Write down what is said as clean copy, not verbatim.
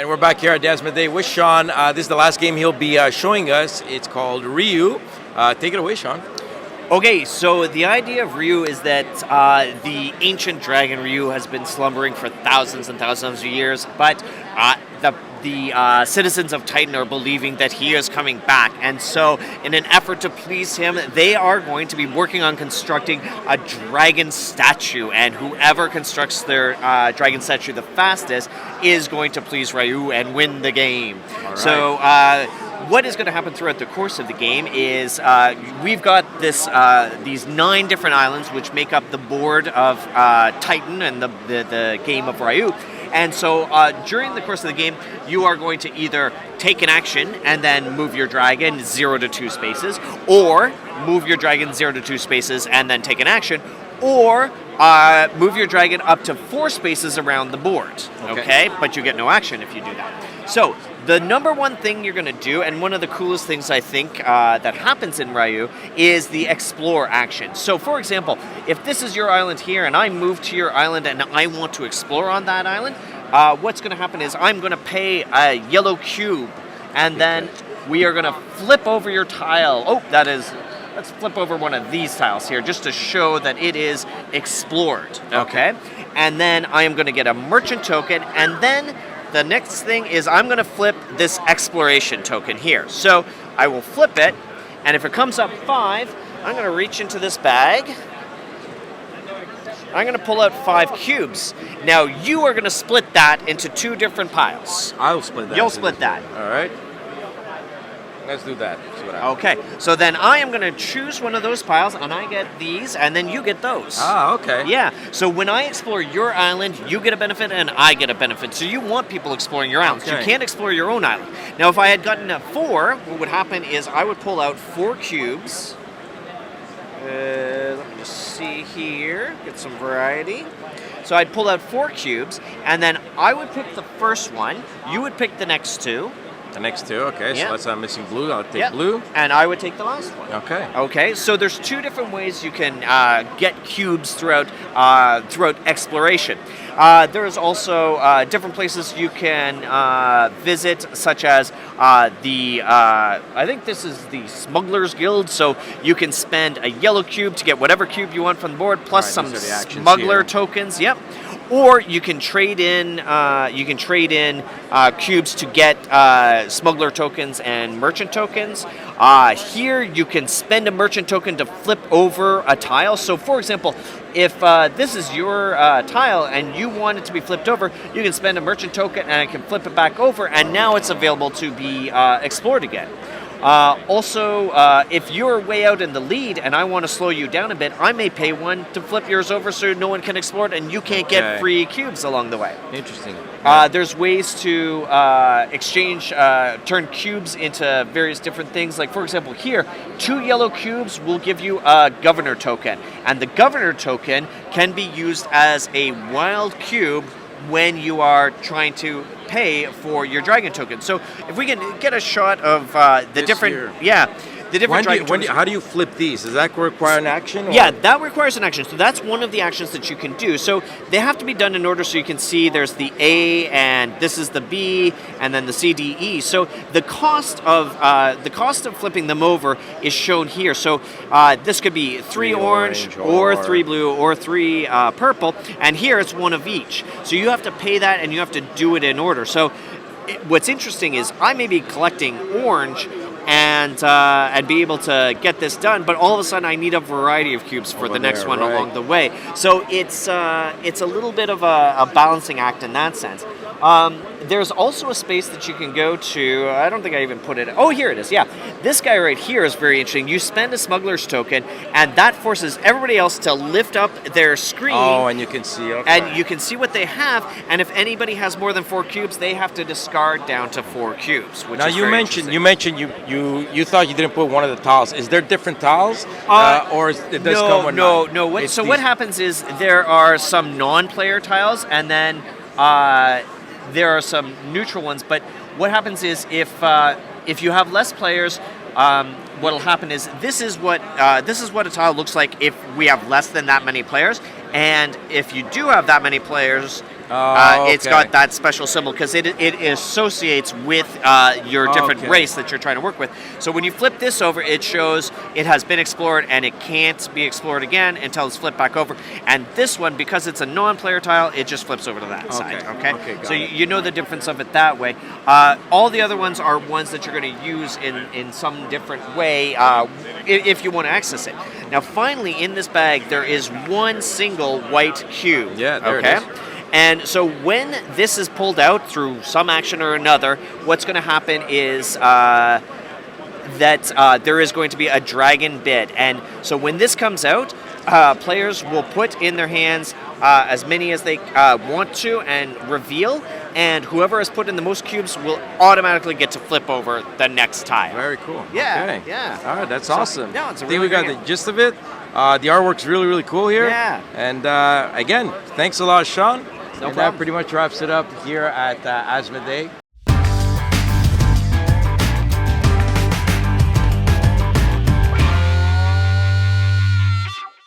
And we're back here at Desmond Day with Sean. This is the last game he'll be showing us. It's called RYU. Take it away, Sean. Okay, so the idea of RYU is that the ancient dragon RYU has been slumbering for thousands and thousands of years, but the citizens of Titan are believing that he is coming back. And so, in an effort to please him, they are going to be working on constructing a dragon statue. And whoever constructs their dragon statue the fastest is going to please RYU and win the game. All right. So, what is going to happen throughout the course of the game is we've got these 9 different islands which make up the board of Titan and the game of RYU. And so during the course of the game, you are going to either take an action and then move your dragon 0 to 2 spaces, or move your dragon 0 to 2 spaces and then take an action, or move your dragon up to 4 spaces around the board. Okay? But you get no action if you do that. So the number one thing you're going to do, and one of the coolest things I think that happens in RYU, is the explore action. So for example, if this is your island here and I move to your island and I want to explore on that island, what's going to happen is I'm going to pay a yellow cube, and then we are going to flip over your tile. Let's flip over one of these tiles here just to show that it is explored. Okay? And then I am going to get a merchant token, and then the next thing is I'm going to flip this exploration token here. So I will flip it, and if it comes up 5, I'm going to reach into this bag. I'm going to pull out 5 cubes. Now you are going to split that into 2 different piles. I'll split that. You'll split that. All right. Let's do that. See what happens. Okay, so then I am going to choose one of those piles, and I get these, and then you get those. Ah, okay. Yeah, so when I explore your island, you get a benefit, and I get a benefit. So you want people exploring your islands. Okay. You can't explore your own island. Now, if I had gotten a 4, what would happen is I would pull out 4 cubes. Let me just see here, get some variety. So I'd pull out 4 cubes, and then I would pick the first one. You would pick the next 2. The next 2, okay. Yeah. So let's I'm missing blue. I'll take blue. And I would take the last one. Okay. Okay, so there's 2 different ways you can get cubes throughout exploration. There's also different places you can visit, such as I think this is the Smugglers Guild, so you can spend a yellow cube to get whatever cube you want from the board, plus some smuggler tokens. Yep. Or you can trade in cubes to get smuggler tokens and merchant tokens. Here you can spend a merchant token to flip over a tile. So for example, if this is your tile and you want it to be flipped over, you can spend a merchant token and it can flip it back over, and now it's available to be explored again. Also, if you're way out in the lead and I want to slow you down a bit, I may pay 1 to flip yours over so no one can explore it, and you can't get free cubes along the way. Interesting. There's ways to turn cubes into various different things. Like, for example, here, 2 yellow cubes will give you a governor token, and the governor token can be used as a wild cube when you are trying to pay for your dragon token. So if we can get a shot of the different how do you flip these? Does that require an action? Or? Yeah, that requires an action. So that's one of the actions that you can do. So they have to be done in order, so you can see there's the A, and this is the B, and then the C, D, E. So the cost of flipping them over is shown here. So this could be 3 orange, or 3 blue, or 3 purple, and here it's 1 of each. So you have to pay that, and you have to do it in order. So what's interesting is I may be collecting orange and be able to get this done, but all of a sudden I need a variety of cubes for the next one along the way. So it's a little bit of a balancing act in that sense. There's also a space that you can go to. I don't think I even put it. Oh, here it is. Yeah. This guy right here is very interesting. You spend a smuggler's token, and that forces everybody else to lift up their screen. Oh, and you can see. Okay. And you can see what they have. And if anybody has more than 4 cubes, they have to discard down to 4 cubes. Which now is you mentioned you thought you didn't put one of the tiles. Is there different tiles, or it does come with no? What happens is there are some non-player tiles, and then there are some neutral ones. But what happens is if you have less players, what'll happen is this is what a tile looks like if we have less than that many players. And if you do have that many players, It's okay. got that special symbol because it associates with your different Okay. race that you're trying to work with. So when you flip this over, it shows it has been explored and it can't be explored again until it's flipped back over. And this one, because it's a non-player tile, it just flips over to that side. Okay. Okay, So got it. you know the difference of it that way. All the other ones are ones that you're going to use in some different way if you want to access it. Now, finally, in this bag, there is one single white cube. Yeah, there it okay? is. And so when this is pulled out through some action or another, what's going to happen is that there is going to be a dragon bid. And so when this comes out, players will put in their hands as many as they want to and reveal, and whoever has put in the most cubes will automatically get to flip over the next tile. Very cool. Yeah, Okay. yeah. All right, that's So, awesome. no, it's a I think really we got great the gist of it. The artwork's really, really cool here. Yeah. And again, thanks a lot, Sean. No and that problem. pretty much wraps it up here at Asmodee.